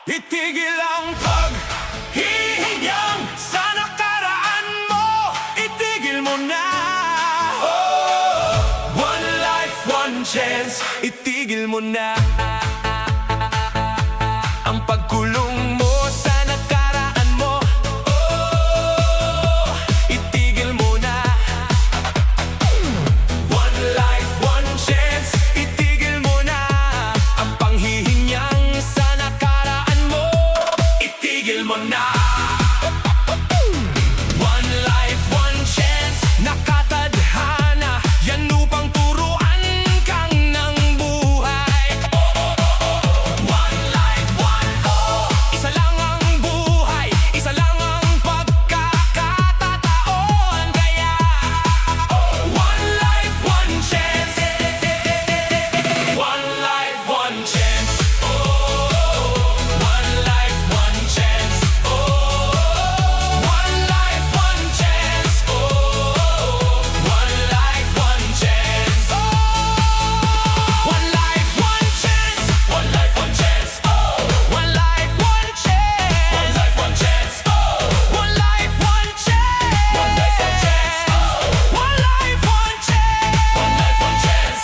Itigil ang paghihinyang sa nakaraan mo. Itigil mo na. One life, one chance. Itigil mo na ang pagkulong mo sa nakaraan mo. Itigil mo na. One life, one chance. Itigil mo na ang panghihinyang sa nakaraan mo. Itigil mo na. One life, one chance. Nakatadhana yan upang turuan kang ng buhay. One life, one goal. Isa lang ang buhay, isa lang ang pagkakataon. Kaya one life, one chance. One life, one chance. One life, one chance. One life, one chance. One life, one chance. One life, one chance. One life, one chance. One life, one chance. One life, one chance. One life, one chance. One life, one chance. One life, one chance. One life, one chance.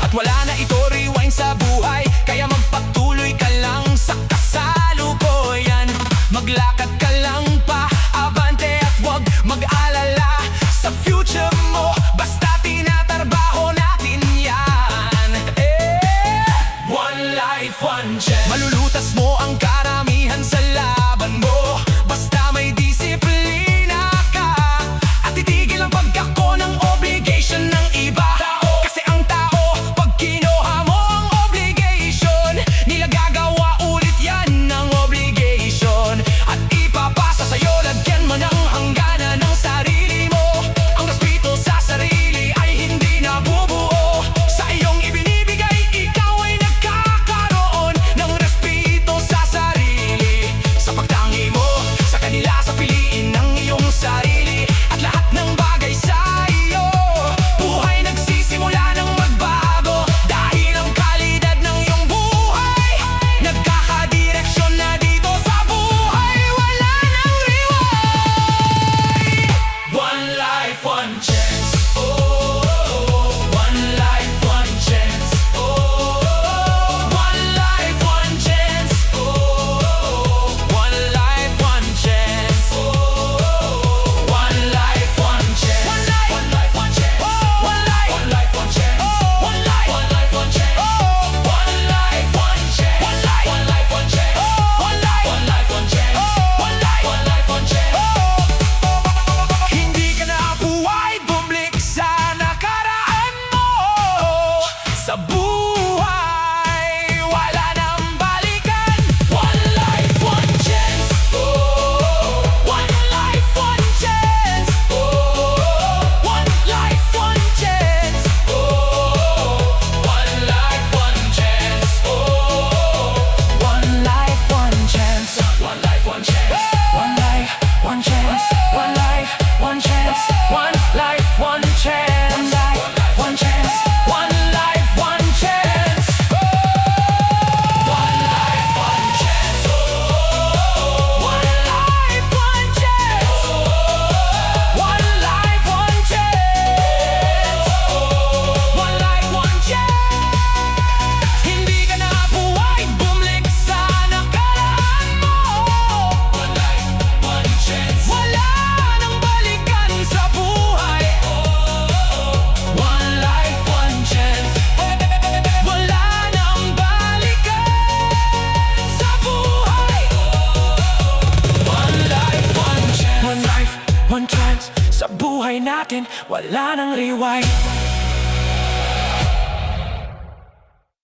At wala na ito rewind sa buhay, kaya magpatuloy ka lang sa kasalukuyan. Maglakad ka lang pa, abante at wag mag-alala sa future mo, basta tinatrabaho natin yan. One life, one chance. Malulutas mo ang karamihan sa laban mo, basta may disiplina ka. At titigil ang pagkako ng obligation ng iba. Kasi ang tao, pag kinuha mo ang obligation, nila gagawa ulit yan ng obligation. At ipapasa sa'yo, lagyan mo ng hangganan ng sarili mo. Ang respeto sa sarili ay hindi nabubuo. Sa iyong ibinibigay, ikaw ay nagkakaroon ng respeto sa sarili. Sa pagtangi mo sa kanila, sa piliin ng iyong sarili. At lahat ng bagay sa iyo, buhay nagsisimula ng magbago. Dahil ang kalidad ng iyong buhay, nagkakadireksyon na dito sa buhay. Wala nang rewind. One life, one chance. One life, one chance. One life, one chance. One life, one chance. One life, one chance. One life, one chance. One life, one chance. One life, one chance. One life, one chance. One life, one chance. One life, one chance. One life, one chance. Hindi ka na buhay, bumalik sa nakaraan mo. Sa buhay, wala nang balikan. One life, one chance. One life, one chance. One life, one chance. One life, one chance. One life, one chance. One life, one chance. One life, one chance. One life, one chance. One life, one chance. One life, one chance. One life, one chance. One life, one chance. One life, one chance. One life, one chance. One life, one chance. Hindi ka na buhay, bumalik sa nakaraan mo. One life, one chance. Wala nang balikan sa buhay. One life, one chance. Wala nang balikan sa buhay. One life, one chance. One life, one chance. Sa buhay natin, wala nang rewind.